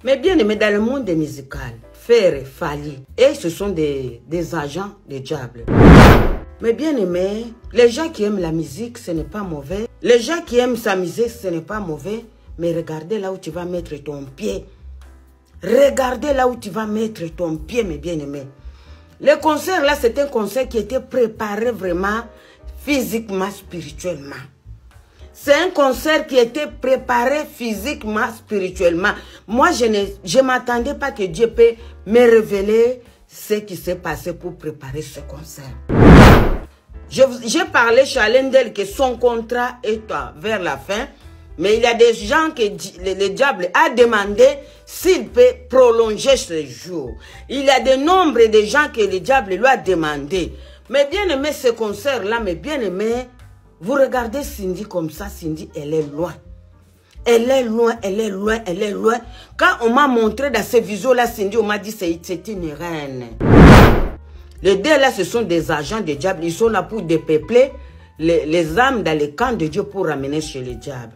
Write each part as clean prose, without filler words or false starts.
Mais bien aimé, dans le monde musical, Ferre, Fali, et ce sont des agents des diables. Mais bien aimé, les gens qui aiment la musique, ce n'est pas mauvais. Les gens qui aiment sa musique, ce n'est pas mauvais. Mais regardez là où tu vas mettre ton pied. Regardez là où tu vas mettre ton pied, mes bien-aimés. Le concert là, c'est un concert qui était préparé vraiment physiquement, spirituellement. C'est un concert qui était préparé physiquement, spirituellement. Moi, je ne m'attendais pas que Dieu peut me révéler ce qui s'est passé pour préparer ce concert. J'ai parlé chez Alendel que son contrat est vers la fin. Mais il y a des gens que le diable a demandé s'il peut prolonger ce jour. Il y a des nombres de gens que le diable lui a demandé. Mais bien aimé ce concert-là, mais bien aimé, vous regardez Cindy comme ça, Cindy, elle est loin. Elle est loin, elle est loin, elle est loin. Quand on m'a montré dans ces visuels-là, Cindy, on m'a dit c'est une reine. Les deux là, ce sont des agents du diable. Ils sont là pour dépeupler les âmes dans les camps de Dieu pour ramener chez le diable.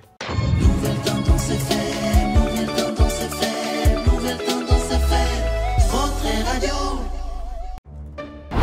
Nouvelle tendance est faite, nouvelle tendance est faite, nouvelle tendance est faite, votre radio.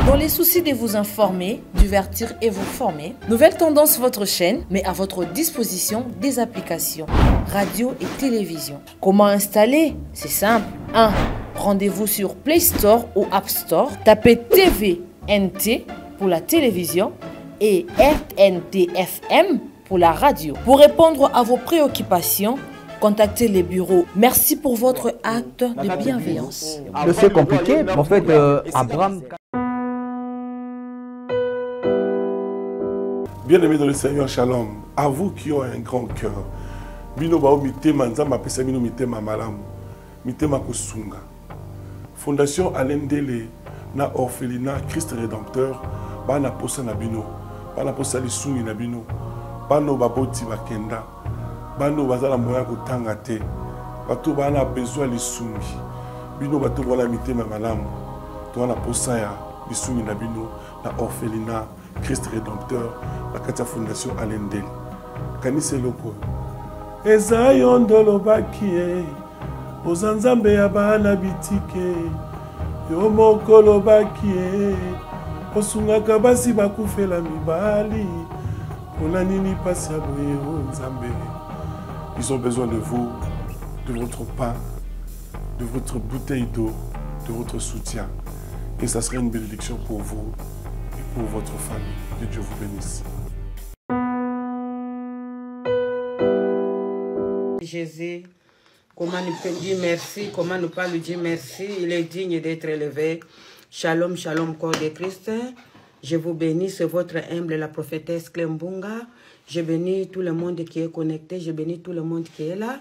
Dans les soucis de vous informer, divertir et vous former, Nouvelle Tendance, votre chaîne, met à votre disposition des applications, radio et télévision. Comment installer? C'est simple. 1. Rendez-vous sur Play Store ou App Store. Tapez TVNT pour la télévision et RNTFM pour la radio. Pour répondre à vos préoccupations, contactez les bureaux. Merci pour votre acte de bienveillance. C'est compliqué, en fait, Abraham... Bien-aimés dans le Seigneur, shalom. À vous qui ont un grand cœur, bino bao mitema nzamba pesa bino mitema malamu, mitema kosunga. Fondation Alendele na orphelinat Christ Rédempteur, bana posa na bino, bana posa lisungi na bino, bano baboti bakenda, bano bazala moya kotanga te, bato bana besoin lisungi, bino bato wana mitema malamu, to wana posa ya lisungi na bino na orphelinat Christ Rédempteur, la Katia Fondation Alendele. Kanise loko. Eza yondolo bakie, ozanzambe ya bana bitike, yo mokolo bakie, osungaka basi bakufela mibali, pona nini pasi ya boye o nzambe. Ils ont besoin de vous, de votre pain, de votre bouteille d'eau, de votre soutien. Et ça serait une bénédiction pour vous. Pour votre famille. Que Dieu vous bénisse. Jésus, comment nous pouvons dire merci, comment nous pas lui dire merci, il est digne d'être élevé. Shalom, shalom, corps de Christ. Je vous bénis, c'est votre humble, la prophétesse Klembunga. Je bénis tout le monde qui est connecté, je bénis tout le monde qui est là.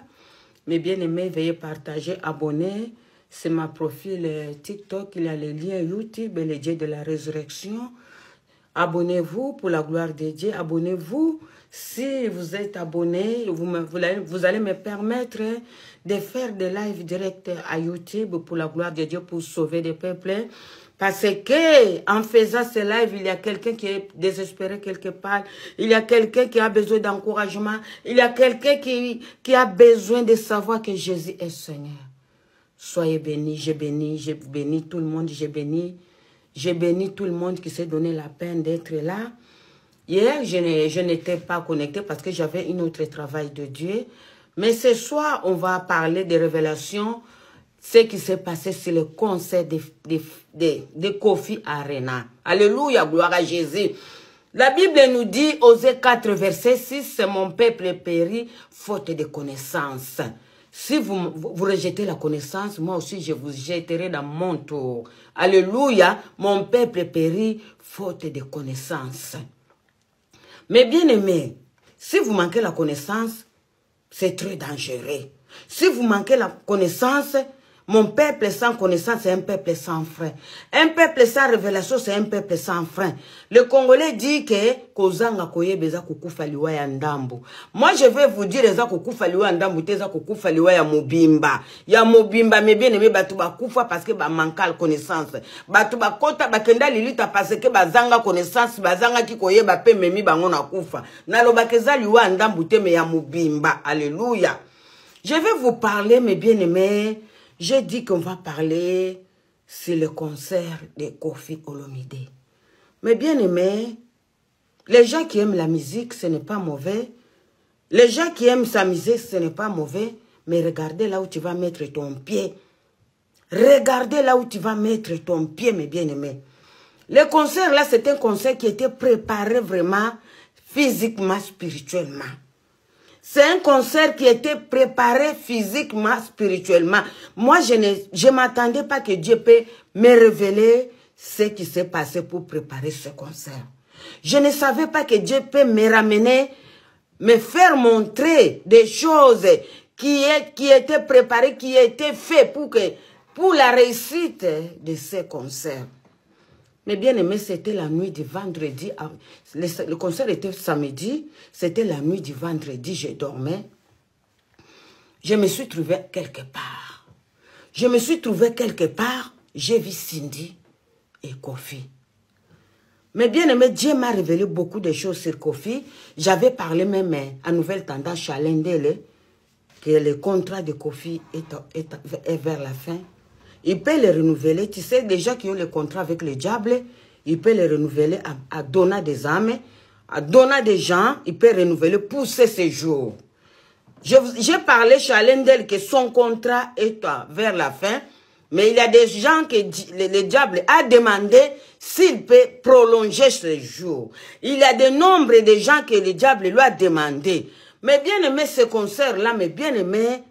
Mes bien-aimés, veuillez partager, abonner. C'est ma profil TikTok, il y a les liens YouTube et les dieux de la résurrection. Abonnez-vous pour la gloire de Dieu. Abonnez-vous. Si vous êtes abonné, vous allez me permettre de faire des lives directs à YouTube pour la gloire de Dieu, pour sauver des peuples. Parce que en faisant ce live, il y a quelqu'un qui est désespéré quelque part. Il y a quelqu'un qui a besoin d'encouragement. Il y a quelqu'un qui a besoin de savoir que Jésus est Seigneur. Soyez bénis, je bénis tout le monde, j'ai béni tout le monde qui s'est donné la peine d'être là. Hier, je n'étais pas connectée parce que j'avais un autre travail de Dieu. Mais ce soir, on va parler des révélations, ce qui s'est passé sur le concert de Kofi Arena. Alléluia, gloire à Jésus. La Bible nous dit, Osée 4, verset 6, « Mon peuple périt, faute de connaissance. » Si vous rejetez la connaissance, moi aussi je vous jetterai dans mon tour. Alléluia, mon peuple périt faute de connaissance. Mais bien aimé, si vous manquez la connaissance, c'est très dangereux. Si vous manquez la connaissance, mon peuple sans connaissance, c'est un peuple sans frein. Un peuple sans révélation, c'est un peuple sans frein. Le Congolais dit que Kozanga koye beza kukufa liwa ya ndambu. Moi, je vais vous dire eza kukufa liwa ya ndambu, teza kukufa liwa ya mobimba. Ya mobimba, mais bien aimé, batu bakufa parce que ba manka la connaissance. Batu bakota bakenda lilita parce que bazanga connaissance, bazanga ki koye ba pe memi bango na kufa. Nalo bakeza liwa ya ndambu te me ya mobimba. Alléluia. Je vais vous parler, mes bien-aimés. J'ai dit qu'on va parler sur le concert de Koffi Olomide. Mes bien-aimés, les gens qui aiment la musique, ce n'est pas mauvais. Les gens qui aiment sa musique, ce n'est pas mauvais. Mais regardez là où tu vas mettre ton pied. Regardez là où tu vas mettre ton pied, mes bien-aimés. Le concert là, c'est un concert qui était préparé vraiment physiquement, spirituellement. C'est un concert qui était préparé physiquement, spirituellement. Moi, je ne m'attendais pas que Dieu peut me révéler ce qui s'est passé pour préparer ce concert. Je ne savais pas que Dieu peut me ramener, me faire montrer des choses qui étaient préparées, qui étaient faites pour la réussite de ce concert. Mais bien aimé, c'était la nuit du vendredi. Le concert était samedi. C'était la nuit du vendredi. Je dormais. Je me suis trouvée quelque part. Je me suis trouvée quelque part. J'ai vu Cindy et Koffi. Mais bien aimé, Dieu m'a révélé beaucoup de choses sur Koffi. J'avais parlé même à Nouvelle Tendance Chalendele que le contrat de Koffi est vers la fin. Il peut les renouveler. Tu sais, les gens qui ont le contrat avec le diable, il peut les renouveler à donner des âmes, à donner des gens, il peut renouveler pour ce séjour. J'ai parlé chez Alendel que son contrat est vers la fin, mais il y a des gens que le diable a demandé s'il peut prolonger ce jour. Il y a des nombres de gens que le diable lui a demandé. Mais bien aimé ce concert-là, mais bien aimé,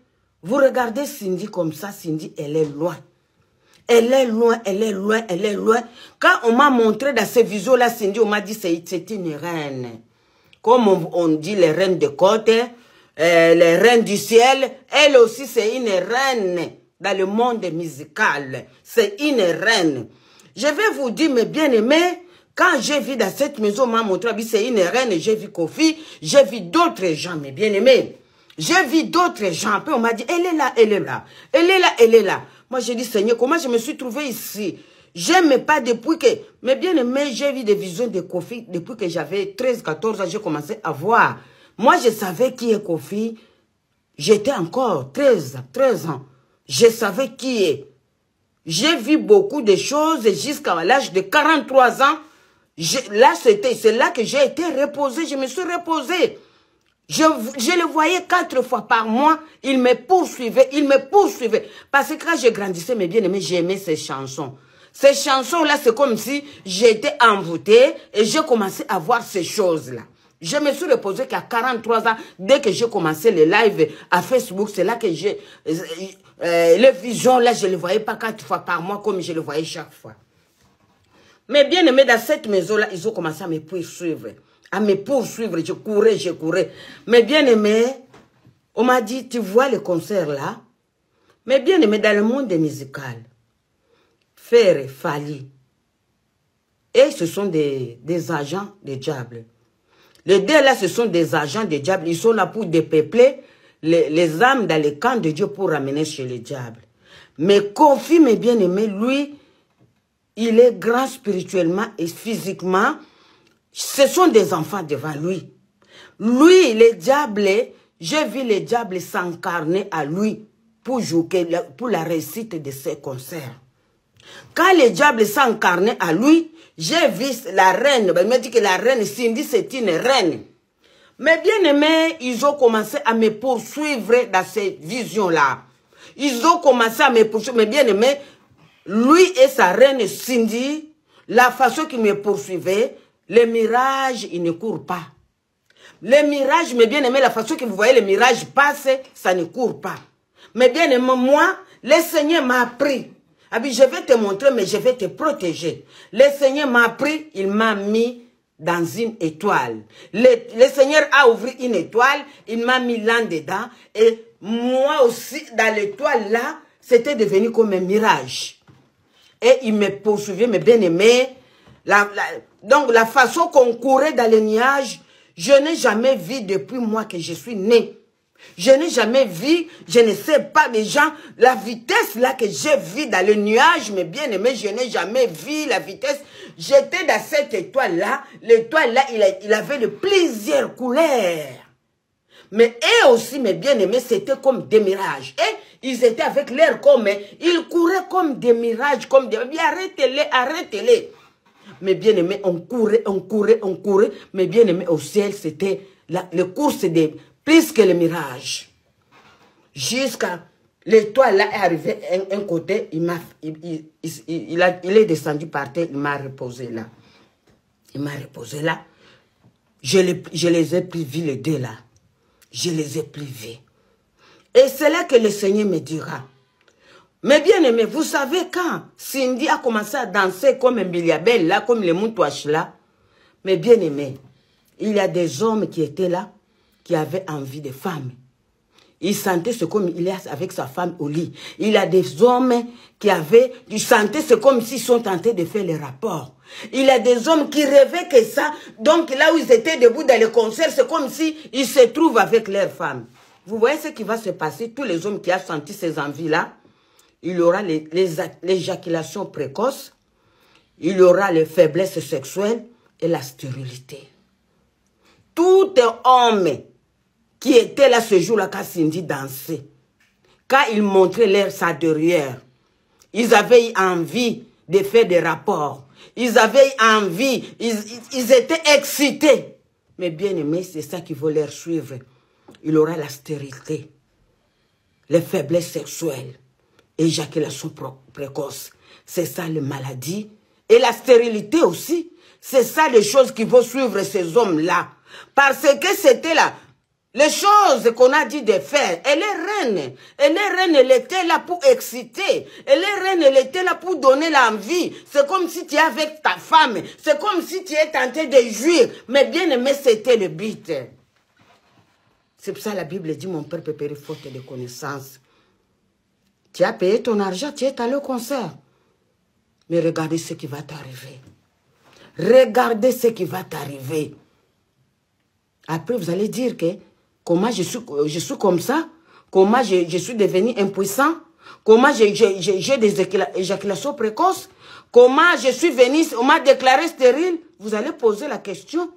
vous regardez Cindy comme ça, Cindy, elle est loin. Elle est loin, elle est loin, elle est loin. Quand on m'a montré dans ces visions-là, Cindy, on m'a dit c'est une reine. Comme on dit les reines de côte, les reines du ciel, elle aussi c'est une reine dans le monde musical. C'est une reine. Je vais vous dire, mes bien-aimés, quand j'ai vu dans cette maison, on m'a montré, c'est une reine, j'ai vu Koffi, j'ai vu d'autres gens, mes bien-aimés. J'ai vu d'autres gens. Puis on m'a dit, elle est là, elle est là. Elle est là, elle est là. Moi, j'ai dit, Seigneur, comment je me suis trouvée ici? J'aime pas depuis que... Mais bien aimé, j'ai vu des visions de Koffi. Depuis que j'avais 13-14 ans, j'ai commencé à voir. Moi, je savais qui est Koffi. J'étais encore 13 ans. Je savais qui est. J'ai vu beaucoup de choses jusqu'à l'âge de 43 ans. Là, c'est là que j'ai été reposée. Je me suis reposée. Je le voyais 4 fois par mois, il me poursuivait. Parce que quand je grandissais, mes bien-aimés, j'aimais ces chansons. Ces chansons-là, c'est comme si j'étais envoûtée et j'ai commencé à voir ces choses-là. Je me suis reposée qu'à 43 ans, dès que j'ai commencé les lives à Facebook, c'est là que j'ai... les visions, là, je ne les voyais pas 4 fois par mois comme je les voyais chaque fois. Mais bien-aimés, dans cette maison-là, ils ont commencé à me poursuivre. Je courais. Mais bien aimé, on m'a dit, tu vois le concert là? Mais bien aimé, dans le monde musical, Ferre, Fali, et ce sont des agents des diables. Les deux là, ce sont des agents des diables. Ils sont là pour dépeupler les âmes dans les camps de Dieu pour ramener chez les diables. Mais Koffi, mes bien aimés, lui, il est grand spirituellement et physiquement. Ce sont des enfants devant lui. Lui, les diables, j'ai vu les diables s'incarner à lui pour la réussite de ses concerts. Quand les diables s'incarnaient à lui, j'ai vu la reine. Il m'a dit que la reine Cindy, c'est une reine. Mais bien aimé, ils ont commencé à me poursuivre dans ces visions-là. Ils ont commencé à me poursuivre. Mais bien aimé, lui et sa reine Cindy, la façon qu'ils me poursuivaient, les mirages, ils ne courent pas. Les mirages, mais bien aimé, la façon que vous voyez les mirages passer, ça ne court pas. Mais bien aimé, moi, le Seigneur m'a appris. Ah bien, je vais te montrer, mais je vais te protéger. Le Seigneur m'a appris, il m'a mis dans une étoile. Le Seigneur a ouvert une étoile, il m'a mis là dedans. Et moi aussi, dans l'étoile là, c'était devenu comme un mirage. Et il me poursuivait, mes bien-aimés. Donc, la façon qu'on courait dans les nuages, je n'ai jamais vu depuis moi que je suis né. Je n'ai jamais vu, je ne sais pas les gens, la vitesse là que j'ai vue dans les nuages, mes bien-aimés, je n'ai jamais vu la vitesse. J'étais dans cette étoile là, l'étoile là, il avait de plusieurs couleurs. Mais eux aussi, mes bien-aimés, c'était comme des mirages. Et ils étaient avec l'air comme, ils couraient comme des mirages, comme des... Arrêtez-les, arrêtez-les. Mes bien-aimés, on courait, on courait, on courait. Mes bien-aimés, au ciel, c'était le course des plus que le mirage. Jusqu'à l'étoile là est arrivé un côté, il est descendu par terre, il m'a reposé là. Il m'a reposé là. Je les ai plus vus les deux là. Je les ai plus vus. Et c'est là que le Seigneur me dira. Mais bien aimé, vous savez quand Cindy a commencé à danser comme un biliabel là, comme les moutouaches là. Mais bien aimé, il y a des hommes qui étaient là, qui avaient envie de femmes. Il sentait ce comme il est avec sa femme au lit. Il y a des hommes qui sentaient ce comme s'ils sont tentés de faire les rapports. Il y a des hommes qui rêvaient que ça. Donc là où ils étaient debout dans le concert, c'est comme s'ils se trouvent avec leur femme. Vous voyez ce qui va se passer? Tous les hommes qui ont senti ces envies-là, il y aura l'éjaculation précoce, il y aura les faiblesses sexuelles et la stérilité. Tout homme qui était là ce jour-là quand Cindy dansait, quand il montrait sa derrière, ils avaient eu envie de faire des rapports. Ils avaient eu envie, ils étaient excités. Mais bien aimé, c'est ça qui va leur suivre. Il aura la stérilité, les faiblesses sexuelles, éjaculation précoce. C'est ça les maladies. Et la stérilité aussi. C'est ça les choses qui vont suivre ces hommes-là. Parce que c'était là. Les choses qu'on a dit de faire, elle est reine. Elle est reine, elle était là pour exciter. Elle est reine, elle était là pour donner l'envie. C'est comme si tu es avec ta femme. C'est comme si tu es tenté de jouir. Mais bien aimé, c'était le but. C'est pour ça que la Bible dit, mon père peut périr faute de connaissance. Tu as payé ton argent, tu es allé au concert. Mais regardez ce qui va t'arriver. Regardez ce qui va t'arriver. Après, vous allez dire que comment je suis comme ça? Comment je suis devenu impuissant? Comment j'ai des éjaculations précoces? Comment je suis venu, on m'a déclaré stérile? Vous allez poser la question.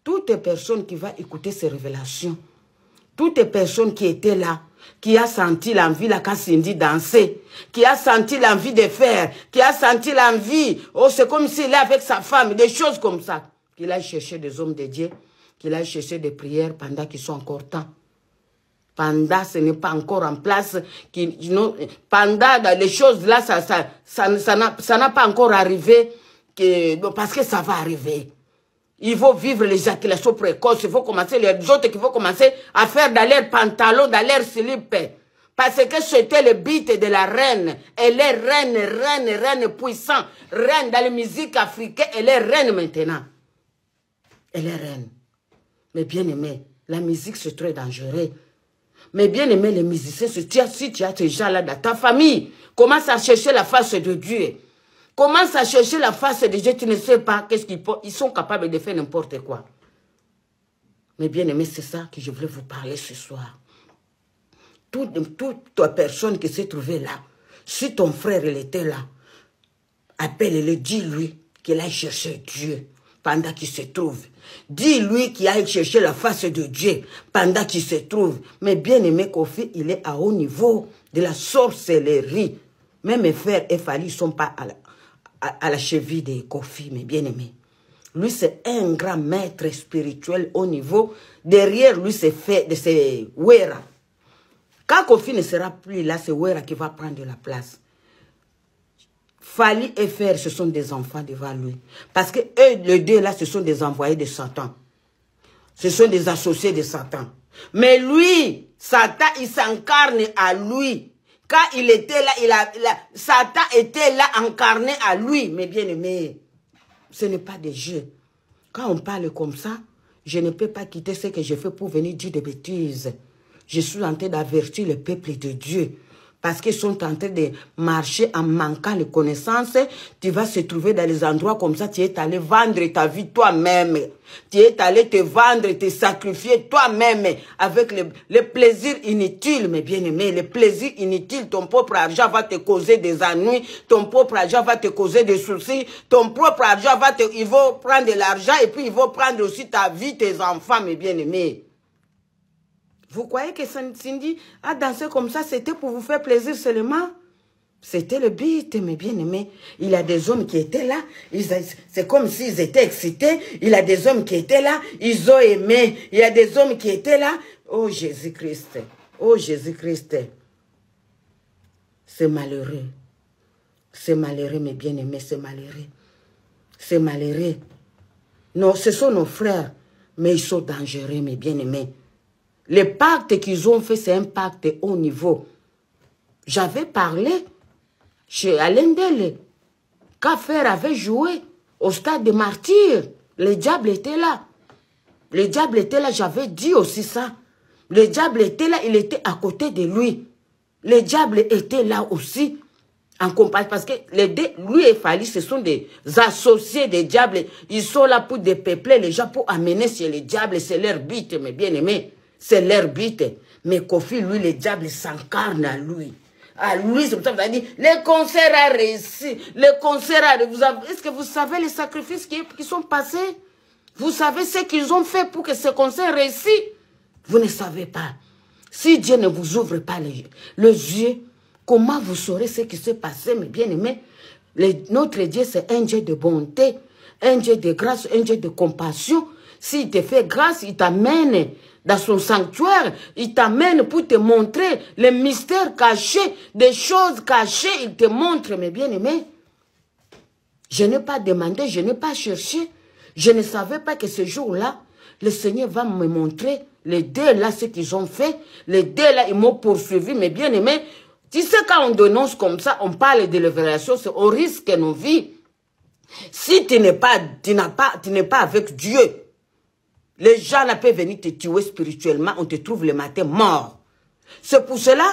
Toutes les personnes qui vont écouter ces révélations, toutes les personnes qui étaient là, qui a senti l'envie là quand Cindy dansait, qui a senti l'envie de faire, qui a senti l'envie, oh c'est comme s'il est avec sa femme, des choses comme ça, qu'il a cherché des hommes de Dieu, qu'il a cherché des prières pendant qu'ils sont encore temps. Pendant ce n'est pas encore en place, pendant les choses là, ça n'a pas encore arrivé, parce que ça va arriver. Il faut vivre l'éjaculation précoce, il faut commencer, les autres qui vont commencer à faire dans leurs pantalons, dans leurs slip. Parce que c'était le but de la reine. Elle est reine, reine, reine puissante. Reine dans la musique africaine, elle est reine maintenant. Elle est reine. Mais bien aimé, la musique c'est très dangereux. Mais bien aimé, les musiciens, si tu as ces gens-là dans ta famille, commence à chercher la face de Dieu. Commence à chercher la face de Dieu, tu ne sais pas qu'est-ce qu'ils font. Ils sont capables de faire n'importe quoi. Mais bien aimé, c'est ça que je voulais vous parler ce soir. Toute personne qui s'est trouvée là, si ton frère il était là, appelle-le, dis-lui qu'il aille chercher Dieu pendant qu'il se trouve. Dis-lui qu'il aille chercher la face de Dieu pendant qu'il se trouve. Mais bien aimé, Kofi, il est à haut niveau de la sorcellerie. Même mes frères et Fali ne sont pas à la cheville de Kofi, mais bien aimé. Lui, c'est un grand maître spirituel au niveau. Derrière lui, c'est Wera. Quand Kofi ne sera plus là, c'est Wera qui va prendre la place. Fali et Fer, ce sont des enfants devant lui. Parce que eux, les deux là, ce sont des envoyés de Satan. Ce sont des associés de Satan. Mais lui, Satan, il s'incarne à lui. Quand il était là, Satan était là, incarné à lui. Mais bien aimé, ce n'est pas des jeux. Quand on parle comme ça, je ne peux pas quitter ce que je fais pour venir dire des bêtises. Je suis en train d'avertir le peuple de Dieu. Parce qu'ils sont en train de marcher en manquant les connaissances. Tu vas se trouver dans les endroits comme ça. Tu es allé vendre ta vie toi-même. Tu es allé te vendre, te sacrifier toi-même. Avec les plaisirs inutiles, mes bien-aimés. Les plaisirs inutiles, ton propre argent va te causer des ennuis. Ton propre argent va te causer des soucis. Ton propre argent ils vont prendre de l'argent et puis ils vont prendre aussi ta vie, tes enfants, mes bien-aimés. Vous croyez que Cindy a dansé comme ça, c'était pour vous faire plaisir seulement? C'était le but, mes bien-aimés. Il y a des hommes qui étaient là. C'est comme s'ils étaient excités. Il y a des hommes qui étaient là. Ils ont aimé. Il y a des hommes qui étaient là. Oh Jésus-Christ. Oh Jésus-Christ. C'est malheureux. C'est malheureux, mes bien-aimés. C'est malheureux. C'est malheureux. Non, ce sont nos frères. Mais ils sont dangereux, mes bien-aimés. Le pacte qu'ils ont fait, c'est un pacte haut niveau. J'avais parlé chez Alain Dele. Kaffer avait joué au stade des martyrs. Le diable était là. Le diable était là, j'avais dit aussi ça. Le diable était là, il était à côté de lui. Le diable était là aussi. En compagnie, parce que les deux, lui et Fali, ce sont des associés des diables. Ils sont là pour dépeupler les gens, pour amener chez les diables. C'est leur but, mes bien-aimés. C'est leur but. Mais Kofi, lui, le diable s'incarne à lui. À lui, c'est pour ça que vous avez dit, le concert a réussi. Le concert a réussi. Est-ce que vous savez les sacrifices qui sont passés? Vous savez ce qu'ils ont fait pour que ce concert réussisse? Vous ne savez pas. Si Dieu ne vous ouvre pas les yeux, comment vous saurez ce qui s'est passé, mes bien-aimés? Notre Dieu, c'est un Dieu de bonté, un Dieu de grâce, un Dieu de compassion. S'il te fait grâce, il t'amène dans son sanctuaire, il t'amène pour te montrer les mystères cachés, des choses cachées, il te montre, mes bien-aimés. Je n'ai pas demandé, je n'ai pas cherché, je ne savais pas que ce jour-là, le Seigneur va me montrer les deux là, ce qu'ils ont fait, les deux là, ils m'ont poursuivi, mes bien-aimés. Tu sais, quand on dénonce comme ça, on parle de l'évaluation, on risque nos vies. Si tu n'es pas avec Dieu, les gens là peuvent venir te tuer spirituellement, on te trouve le matin mort. C'est pour cela,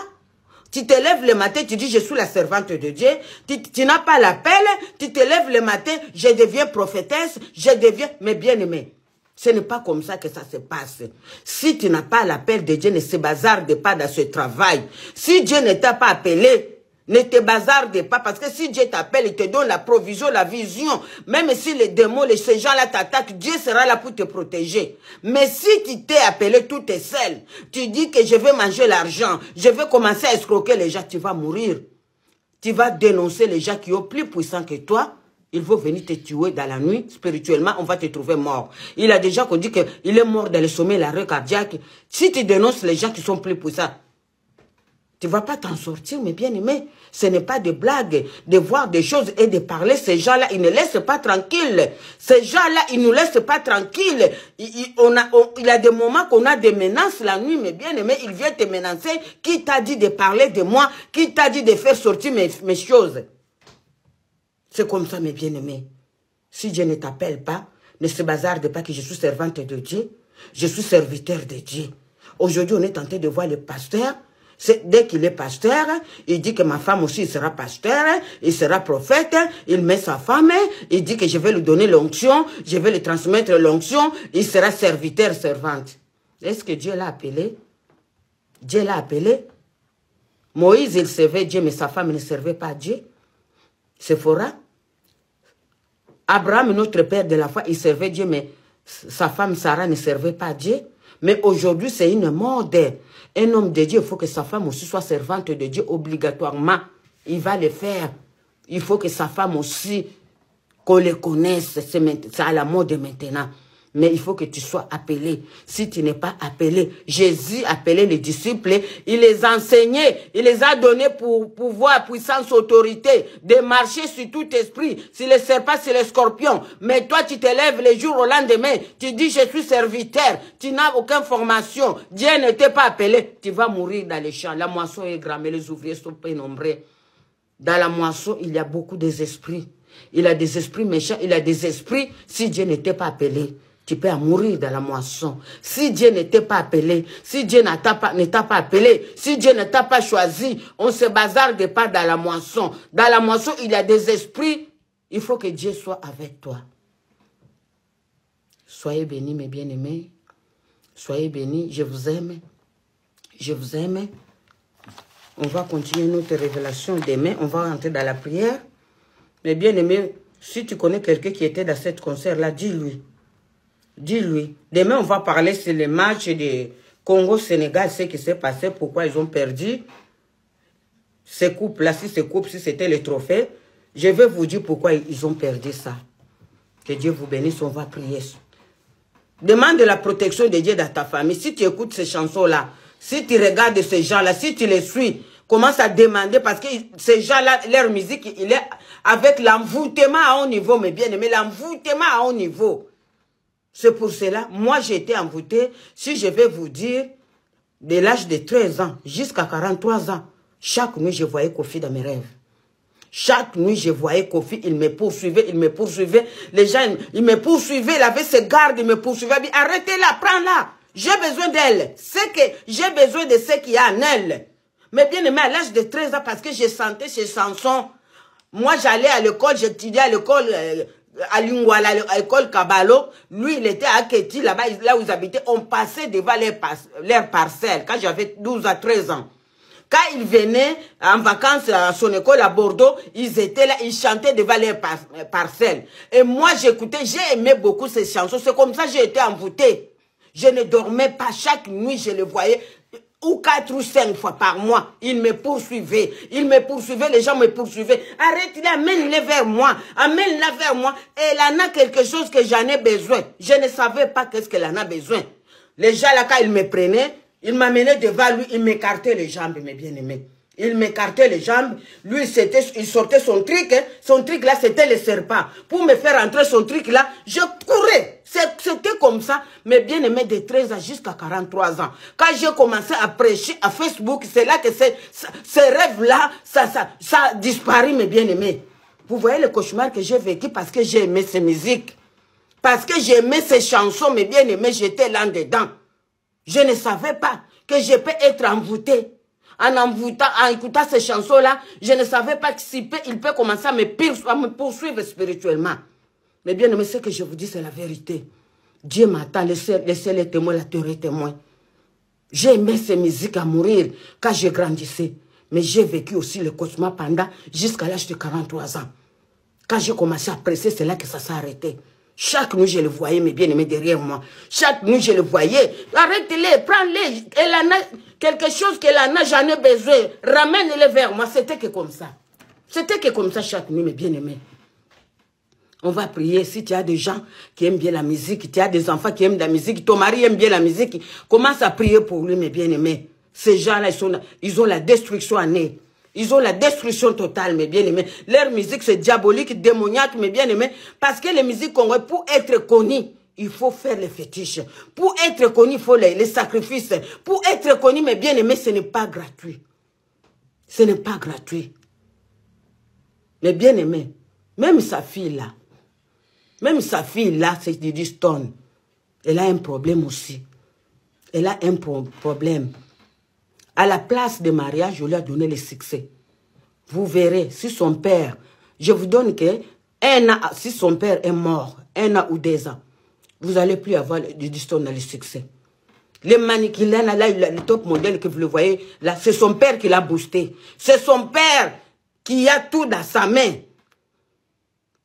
tu te lèves le matin, tu dis je suis la servante de Dieu, tu n'as pas l'appel, tu te lèves le matin, je deviens prophétesse, je deviens, mes bien-aimés. Ce n'est pas comme ça que ça se passe. Si tu n'as pas l'appel de Dieu, ne se bazarde pas dans ce travail. Si Dieu ne t'a pas appelé, ne te bazarde pas, parce que si Dieu t'appelle, il te donne la provision, la vision. Même si les démons, ces gens-là t'attaquent, Dieu sera là pour te protéger. Mais si tu t'es appelé tout est seul, tu dis que je vais manger l'argent, je vais commencer à escroquer les gens, tu vas mourir. Tu vas dénoncer les gens qui ont plus puissants que toi. Ils vont venir te tuer dans la nuit. Spirituellement, on va te trouver mort. Il a déjà qu'on dit qu'il est mort dans le sommeil, l'arrêt cardiaque. Si tu dénonces les gens qui sont plus puissants, tu ne vas pas t'en sortir, mes bien-aimés. Ce n'est pas de blague de voir des choses et de parler. Ces gens-là, ils ne laissent pas tranquille. Ces gens-là, ils ne nous laissent pas tranquille. Il y a des moments qu'on a des menaces la nuit, mes bien-aimés. Ils viennent te menacer. Qui t'a dit de parler de moi? Qui t'a dit de faire sortir mes choses? C'est comme ça, mes bien-aimés. Si Dieu ne t'appelle pas, ne se bazarde pas que je suis servante de Dieu. Je suis serviteur de Dieu. Aujourd'hui, on est tenté de voir le pasteur. Dès qu'il est pasteur, il dit que ma femme aussi sera pasteur, il sera prophète, il met sa femme, il dit que je vais lui donner l'onction, je vais lui transmettre l'onction, il sera serviteur, servante. Est-ce que Dieu l'a appelé? Dieu l'a appelé. Moïse, il servait Dieu, mais sa femme ne servait pas Dieu. Séphora. Abraham, notre père de la foi, il servait Dieu, mais sa femme Sarah ne servait pas Dieu. Mais aujourd'hui, c'est une mode. Un homme de Dieu, il faut que sa femme aussi soit servante de Dieu obligatoirement. Il va le faire. Il faut que sa femme aussi, qu'on le connaisse. C'est à la mode maintenant. Mais il faut que tu sois appelé. Si tu n'es pas appelé, Jésus appelait les disciples, il les enseignait, il les a donnés pour pouvoir, puissance, autorité, de marcher sur tout esprit, sur les serpents, sur les scorpions. Mais toi, tu te lèves les jours au lendemain, tu dis je suis serviteur, tu n'as aucune formation, Dieu ne t'a pas appelé, tu vas mourir dans les champs. La moisson est grande, mais les ouvriers sont peu nombreux. Dans la moisson, il y a beaucoup d'esprits. Il y a des esprits méchants, il y a des esprits, si Dieu ne t'a pas appelé, tu peux mourir dans la moisson. Si Dieu ne t'a pas appelé, si Dieu ne t'a pas appelé, si Dieu ne t'a pas choisi, on ne se bazarde pas dans la moisson. Dans la moisson, il y a des esprits. Il faut que Dieu soit avec toi. Soyez bénis, mes bien-aimés. Soyez bénis. Je vous aime. Je vous aime. On va continuer notre révélation demain. On va rentrer dans la prière. Mes bien-aimés, si tu connais quelqu'un qui était dans cette concert-là, dis-lui. Dis-lui. Demain, on va parler sur les matchs de Congo-Sénégal, ce qui s'est passé, pourquoi ils ont perdu ces coupes-là, si c'était le trophée, je vais vous dire pourquoi ils ont perdu ça. Que Dieu vous bénisse, on va prier. Demande la protection de Dieu dans ta famille. Si tu écoutes ces chansons-là, si tu regardes ces gens-là, si tu les suis, commence à demander, parce que ces gens-là, leur musique, il est avec l'envoûtement à haut niveau, mes bien-aimés, l'envoûtement à haut niveau. C'est pour cela, moi j'ai été envoûtée, si je vais vous dire, de l'âge de 13 ans jusqu'à 43 ans, chaque nuit je voyais Kofi dans mes rêves. Chaque nuit je voyais Kofi, il me poursuivait, les gens, ils me poursuivaient, il avait ses gardes, il me poursuivait, arrêtez-la, prends-la, j'ai besoin d'elle, c'est que j'ai besoin de ce qu'il y a en elle. Mais bien aimé, à l'âge de 13 ans, parce que j'ai chanté ces chansons, moi j'allais à l'école, j'étudiais à l'école, à Lingwala, à l'école Kabalo, lui il était à Keti, là-bas, là où ils habitaient, on passait devant leurs parcelles, quand j'avais 12 à 13 ans. Quand ils venaient en vacances à son école à Bordeaux, ils étaient là, ils chantaient devant leurs parcelles. Et moi j'écoutais, j'ai aimé beaucoup ces chansons, c'est comme ça que j'ai été envoûtée. Je ne dormais pas, chaque nuit je le voyais, ou 4 ou 5 fois par mois, il me poursuivait, les gens me poursuivaient. Arrête-les, amène-les vers moi, amène-la vers moi. Elle en a quelque chose que j'en ai besoin. Je ne savais pas qu'est-ce qu'elle en a besoin. Les gens là, quand ils me prenaient, ils m'amenaient devant lui, ils m'écartaient les jambes, mes bien-aimés. Il m'écartait les jambes, lui il sortait son truc, hein. Son truc là c'était le serpent. Pour me faire entrer son truc là, je courais. C'était comme ça, mais bien aimé de 13 ans jusqu'à 43 ans. Quand j'ai commencé à prêcher à Facebook, c'est là que ces rêves-là, ça a disparu, mes bien-aimés. Vous voyez le cauchemar que j'ai vécu parce que j'ai aimé ces musiques. Parce que j'ai aimé ces chansons, mes bien-aimés, j'étais là dedans. Je ne savais pas que je peux être envoûtée. En écoutant ces chansons-là, je ne savais pas qu'il peut commencer à me poursuivre spirituellement. Mais bien aimé, ce que je vous dis, c'est la vérité. Dieu m'attend, laissez les témoins, la théorie témoin. J'ai aimé ces musiques à mourir quand je grandissais. Mais j'ai vécu aussi le cauchemar pendant jusqu'à l'âge de 43 ans. Quand j'ai commencé à presser, c'est là que ça s'est arrêté. Chaque nuit, je le voyais, mes bien-aimés, derrière moi. Chaque nuit, je le voyais. Arrêtez-les, prends-les. Elle en a quelque chose qu'elle en a, j'en ai besoin. Ramène-les vers moi. C'était que comme ça. C'était que comme ça chaque nuit, mes bien-aimés. On va prier. Si tu as des gens qui aiment bien la musique, tu as des enfants qui aiment la musique, ton mari aime bien la musique, commence à prier pour lui, mes bien-aimés. Ces gens-là, ils ont la destruction en eux. Ils ont la destruction totale, mes bien-aimés. Leur musique, c'est diabolique, démoniaque, mes bien-aimés. Parce que les musiques congolaises, pour être connues, il faut faire les fétiches. Pour être connu, il faut les sacrifices. Pour être connu, mes bien-aimés, ce n'est pas gratuit. Ce n'est pas gratuit. Mais bien-aimés, même sa fille-là, c'est Didi Stone, elle a un problème aussi. Elle a un problème. À la place de mariage, je lui ai donné le succès. Vous verrez, si son père, je vous donne que si son père est mort, 1 an ou 2 ans, vous n'allez plus avoir Didi Stone dans le succès. Les mannequins, là, le top modèle que vous le voyez, là, c'est son père qui l'a boosté. C'est son père qui a tout dans sa main.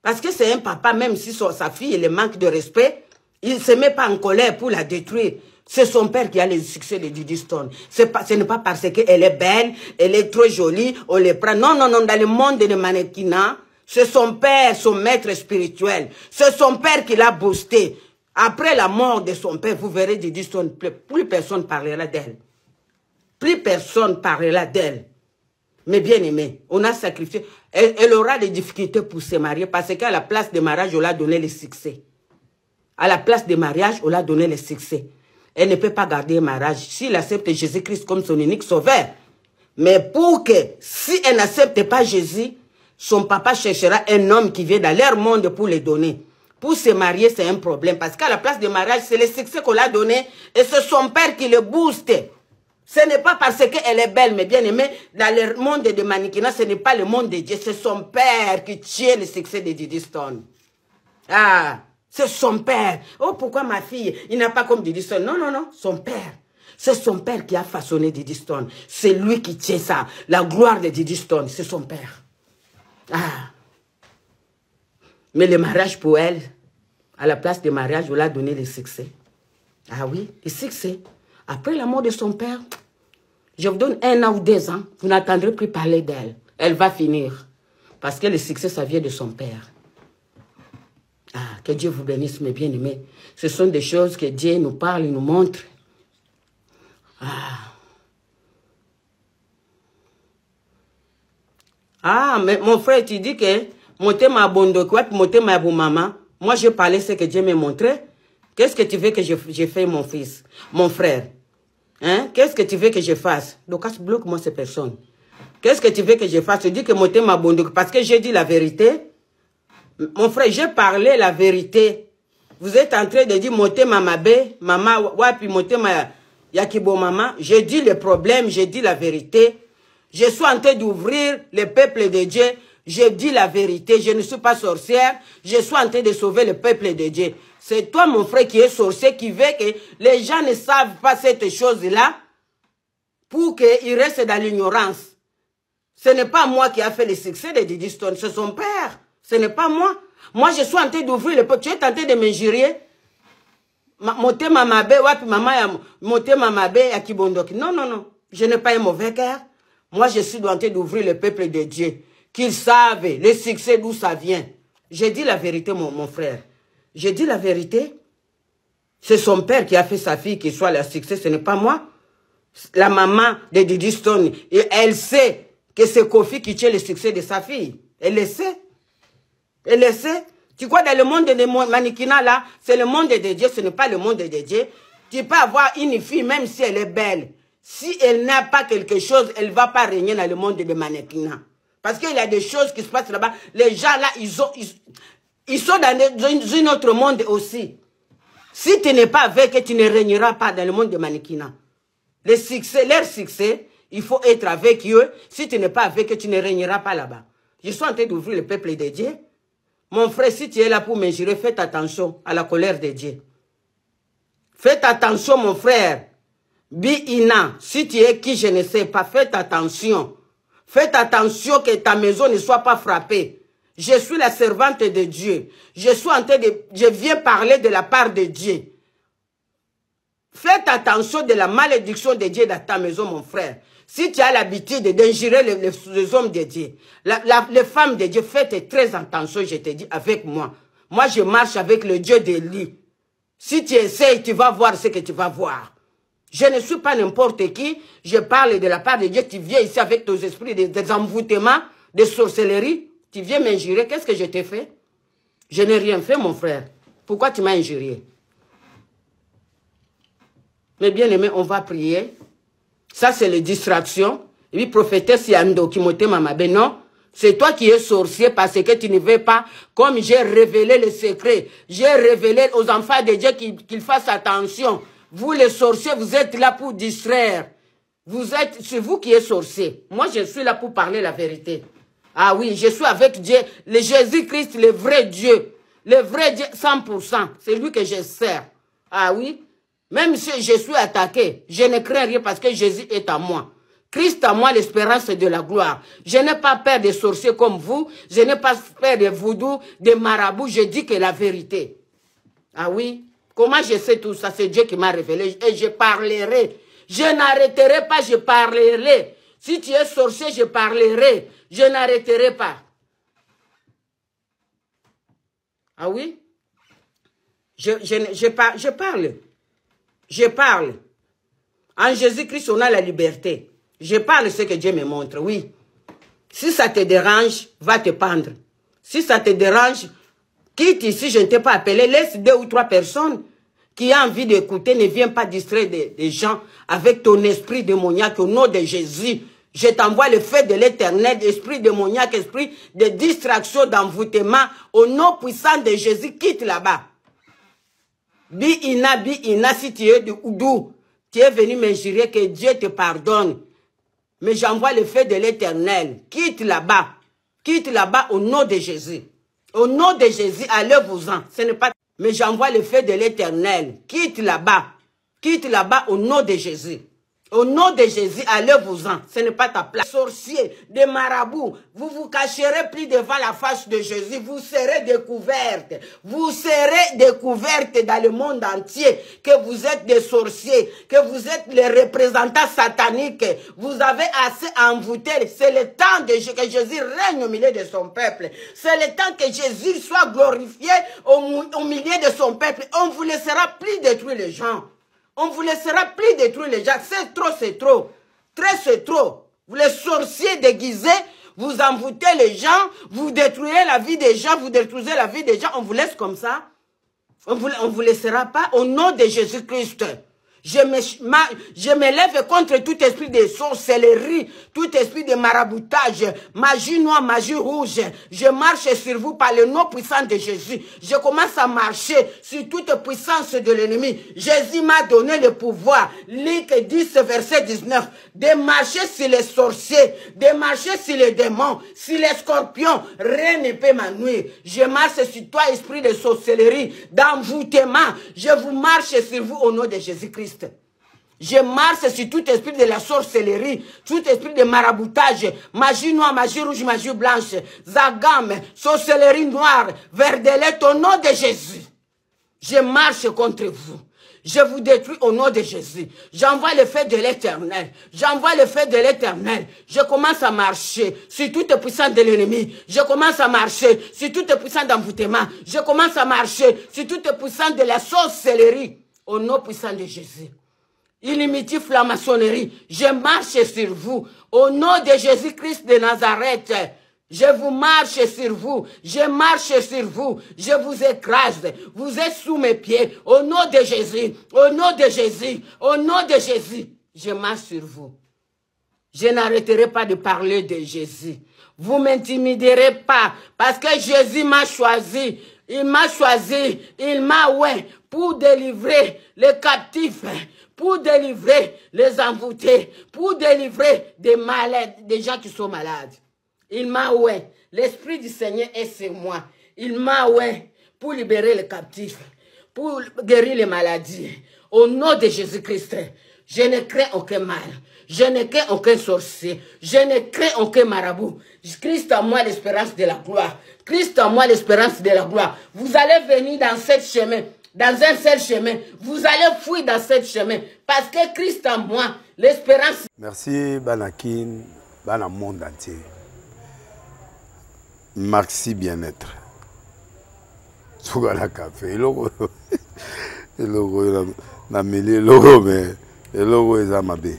Parce que c'est un papa, même si sa fille, elle manque de respect, il ne se met pas en colère pour la détruire. C'est son père qui a le succès de Didi Stone. Ce n'est pas parce qu'elle est belle, elle est trop jolie, on les prend. Non, non, non, dans le monde des mannequins, c'est son père, son maître spirituel. C'est son père qui l'a boosté. Après la mort de son père, vous verrez Didi Stone, plus personne parlera d'elle. Plus personne parlera d'elle. Mais bien aimé, on a sacrifié. Elle aura des difficultés pour se marier parce qu'à la place de mariage, on l'a donné le succès. À la place de mariage, on l'a donné le succès. Elle ne peut pas garder un mariage s'il accepte Jésus-Christ comme son unique sauveur. Mais pour que, si elle n'accepte pas Jésus, son papa cherchera un homme qui vient dans leur monde pour les donner. Pour se marier, c'est un problème. Parce qu'à la place de mariage, c'est le succès qu'on l'a donné et c'est son père qui le booste. Ce n'est pas parce qu'elle est belle, mais bien aimée, dans le monde de mannequinat, ce n'est pas le monde de Dieu, c'est son père qui tient le succès de Didi Stone. Ah, c'est son père. Oh, pourquoi ma fille, il n'a pas comme Didi Stone? Non, non, non, son père. C'est son père qui a façonné Didi Stone. C'est lui qui tient ça. La gloire de Didi Stone, c'est son père. Ah. Mais le mariage pour elle, à la place du mariage, on l'a donné le succès. Ah oui, le succès. Après la mort de son père, je vous donne 1 an ou 2 ans, vous n'entendrez plus parler d'elle. Elle va finir. Parce que le succès, ça vient de son père. Ah, que Dieu vous bénisse, mes bien-aimés. Ce sont des choses que Dieu nous parle, nous montre. Mais mon frère, tu dis que motema bondo quoi, motema bu maman. Moi, je parlais ce que Dieu m'a montré. Qu'est-ce que tu veux que je fasse, mon fils, mon frère? Hein? Qu'est-ce que tu veux que je fasse? Donc, bloque-moi ces personnes. Qu'est-ce que tu veux que je fasse? Tu dis que motema bondo parce que j'ai dit la vérité. Mon frère, j'ai parlé la vérité. Vous êtes en train de dire motema mabe, maman, wapi motema yakibo maman. J'ai dit le problème, j'ai dit la vérité. Je suis en train d'ouvrir le peuple de Dieu. Je dis la vérité. Je ne suis pas sorcière. Je suis en train de sauver le peuple de Dieu. C'est toi, mon frère, qui est sorcier, qui veut que les gens ne savent pas cette chose-là pour qu'ils restent dans l'ignorance. Ce n'est pas moi qui a fait le succès de Didi Stone. C'est son père. Ce n'est pas moi. Moi, je suis en train d'ouvrir le peuple. Tu es tenté de m'injurier. Motema mabe, wapi maman, motema mabe, yakibondoki. Non, non, non. Je n'ai pas un mauvais cœur. Moi, je suis en train d'ouvrir le peuple de Dieu. Qu'ils savent le succès d'où ça vient. J'ai dit la vérité, mon frère. J'ai dit la vérité. C'est son père qui a fait sa fille qui soit le succès. Ce n'est pas moi. La maman de Didi Stone, et elle sait que c'est Kofi qui tient le succès de sa fille. Elle le sait. Elle le sait. Tu crois dans le monde de mannequinat là, c'est le monde de Dieu, ce n'est pas le monde de Dieu. Tu peux avoir une fille, même si elle est belle. Si elle n'a pas quelque chose, elle ne va pas régner dans le monde de mannequinat. Parce qu'il y a des choses qui se passent là-bas. Les gens là, ils sont dans un autre monde aussi. Si tu n'es pas avec, tu ne régneras pas dans le monde de mannequinat. Leur succès, il faut être avec eux. Si tu n'es pas avec, tu ne régneras pas là-bas. Je suis en train d'ouvrir le peuple de Dieu. Mon frère, si tu es là pour m'injurer, faites attention à la colère de Dieu. Faites attention, mon frère. Bi-ina, si tu es qui je ne sais pas, faites attention. Faites attention que ta maison ne soit pas frappée. Je suis la servante de Dieu. Je viens parler de la part de Dieu. Faites attention de la malédiction de Dieu dans ta maison, mon frère. Si tu as l'habitude d'injurer les hommes de Dieu, les femmes de Dieu, faites très attention, je te dis, avec moi. Moi, je marche avec le Dieu d'Élie. Si tu essaies, tu vas voir ce que tu vas voir. Je ne suis pas n'importe qui. Je parle de la part de Dieu. Tu viens ici avec tes esprits, des envoûtements, des sorcelleries. Tu viens m'injurer. Qu'est-ce que je t'ai fait? Je n'ai rien fait, mon frère. Pourquoi tu m'as injurié? Mais bien aimé, on va prier. Ça, c'est les distractions. Et puis, prophétesse Yando qui m'a dit, non, c'est toi qui es sorcier parce que tu ne veux pas, comme j'ai révélé le secret, j'ai révélé aux enfants de Dieu qu'ils fassent attention. Vous, les sorciers, vous êtes là pour distraire. C'est vous qui êtes sorcier. Moi, je suis là pour parler la vérité. Ah oui, je suis avec Dieu, le Jésus-Christ, le vrai Dieu. Le vrai Dieu, 100%. C'est lui que je sers. Ah oui. Même si je suis attaqué, je ne crains rien parce que Jésus est à moi. Christ à moi, l'espérance de la gloire. Je n'ai pas peur des sorciers comme vous. Je n'ai pas peur des voodoo, des marabouts. Je dis que la vérité. Ah oui. Comment je sais tout ça? C'est Dieu qui m'a révélé. Et je parlerai. Je n'arrêterai pas, je parlerai. Si tu es sorcier, je parlerai. Je n'arrêterai pas. Ah oui? Je parle. Je parle. En Jésus-Christ, on a la liberté. Je parle ce que Dieu me montre, oui. Si ça te dérange, va te pendre. Si ça te dérange, quitte ici, je ne t'ai pas appelé. Laisse 2 ou 3 personnes qui ont envie d'écouter. Ne viens pas distraire des gens avec ton esprit démoniaque au nom de Jésus. Je t'envoie le feu de l'Éternel, esprit démoniaque, esprit de distraction, d'envoûtement. Au nom puissant de Jésus, quitte là-bas. Bi-ina, si tu es de Oudou, tu es venu m'injurer, que Dieu te pardonne. Mais j'envoie le feu de l'Éternel. Quitte là-bas. Quitte là-bas au nom de Jésus. Au nom de Jésus, allez-vous-en. Ce n'est pas... Mais j'envoie le feu de l'Éternel. Quitte là-bas. Quitte là-bas au nom de Jésus. Au nom de Jésus, allez-vous-en. Ce n'est pas ta place. Sorciers, des marabouts, vous vous cacherez plus devant la face de Jésus. Vous serez découvertes. Vous serez découvertes dans le monde entier que vous êtes des sorciers, que vous êtes les représentants sataniques. Vous avez assez envoûté. C'est le temps que Jésus règne au milieu de son peuple. C'est le temps que Jésus soit glorifié au milieu de son peuple. On ne vous laissera plus détruire les gens. On ne vous laissera plus détruire les gens. C'est trop, c'est trop. Très, c'est trop. Vous les sorciers déguisés, vous envoûtez les gens, vous détruisez la vie des gens, vous détruisez la vie des gens. On vous laisse comme ça. On vous laissera pas au nom de Jésus-Christ. Je me lève contre tout esprit de sorcellerie, tout esprit de maraboutage, magie noire, magie rouge. Je marche sur vous par le nom puissant de Jésus. Je commence à marcher sur toute puissance de l'ennemi. Jésus m'a donné le pouvoir, Luc 10, verset 19, de marcher sur les sorciers, de marcher sur les démons, sur les scorpions. Rien ne peut m'ennuyer. Je marche sur toi, esprit de sorcellerie, d'envoûtement. Je vous marche sur vous au nom de Jésus-Christ. Je marche sur tout esprit de la sorcellerie, tout esprit de maraboutage, magie noire, magie rouge, magie blanche, zagame, sorcellerie noire, verdelette au nom de Jésus. Je marche contre vous. Je vous détruis au nom de Jésus. J'envoie le feu de l'Éternel. J'envoie le feu de l'Éternel. Je commence à marcher sur toute puissance de l'ennemi. Je commence à marcher sur toute puissance d'envoûtement. Je commence à marcher sur toute puissance de la sorcellerie. Au nom puissant de Jésus. Illimitif la maçonnerie. Je marche sur vous. Au nom de Jésus-Christ de Nazareth. Je vous marche sur vous. Je marche sur vous. Je vous écrase. Vous êtes sous mes pieds. Au nom de Jésus. Au nom de Jésus. Au nom de Jésus. Je marche sur vous. Je n'arrêterai pas de parler de Jésus. Vous ne m'intimiderez pas. Parce que Jésus m'a choisi. Il m'a choisi. Il m'a pour délivrer les captifs, pour délivrer les envoûtés, pour délivrer des malades, des gens qui sont malades. Il m'a l'Esprit du Seigneur est sur moi. Il m'a pour libérer les captifs, pour guérir les maladies. Au nom de Jésus-Christ, je ne crains aucun mal. Je ne crains aucun sorcier. Je ne crains aucun marabout. Christ en moi l'espérance de la gloire. Christ en moi l'espérance de la gloire. Vous allez venir dans ce chemin. Dans un seul chemin, vous allez fuir dans ce chemin, parce que Christ en moi, l'espérance. Merci Banakin, Bana monde entier. Merci bien-être. Sougala café, logo na mêlé logo mais logo est amabé.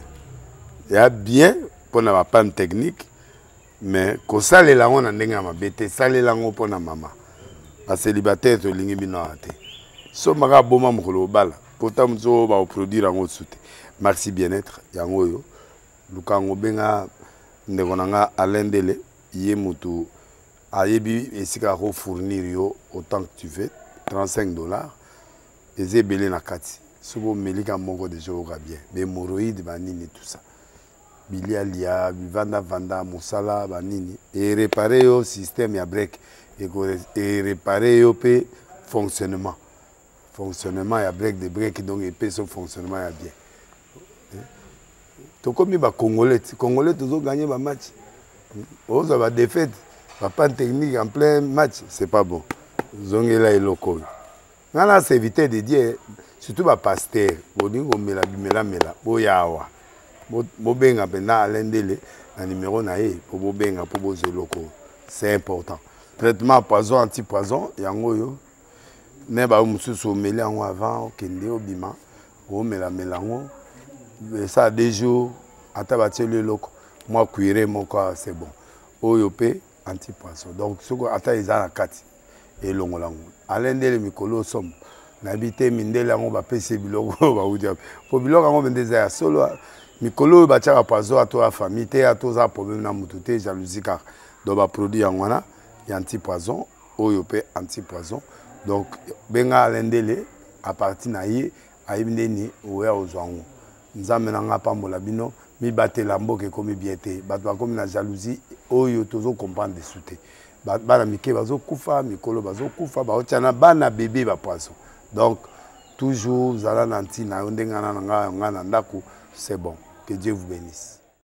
Il y a bien pour na panne technique, mais ko sale la on ndenga mabete, sale la ngo pour na mama. A célibataire to lingi bino ate. So maga boma mukolo bala potam zo ba produire ngo soute merci bien-être yango yo lukango benga ndeko nanga alendele ye mutu ayebi esika ko fournir yo autant que tu veux $35 ezebele na kati sobo melika moko de joga bien be moroïde banini tout ça bilialia vanda musala banini et réparer yo système ya break et réparer yo pe fonctionnement il y a break de break donc et puis son fonctionnement est bien. Donc comme les Congolais toujours gagné ma match. On a défaite, pas de technique en plein match, c'est pas bon. Zongela et loco. Là c'est éviter de dire surtout ba pasteur, bodingo mela boyawa. Bobenga penda alendele na numéro na e pour bobenga pour bozo loco. C'est important. Traitement poison anti-poison yango yo. Ne ba mususu meli ango avant kende obima o melango ça des jours ata batele loko moi cuire mon corps c'est bon oyo pe anti-poisson donc soko ata ezala kati et longolango alendele mikolo som nabite mindele ango ba pese biloko ba udia po biloko ango bendeza solo mikolo ba tchaka poisson ato la famille te ato za problème na mutute jalousie car do ba produit ango na anti-poisson oyo pe anti-poisson. Donc, benga alendele à partir naïe aïbindeni oué ozwango. Nous amenons pambola bino mi batela mboke comme biété. Batwa comme na jalousie oyo tozo comprendre des souté. Bana mike bazo kufa mikolo bazo kufa ba otiana bana bébé ba poisson. Donc toujours zala nanti na ndenga na nga ndako c'est bon. Que Dieu vous bénisse.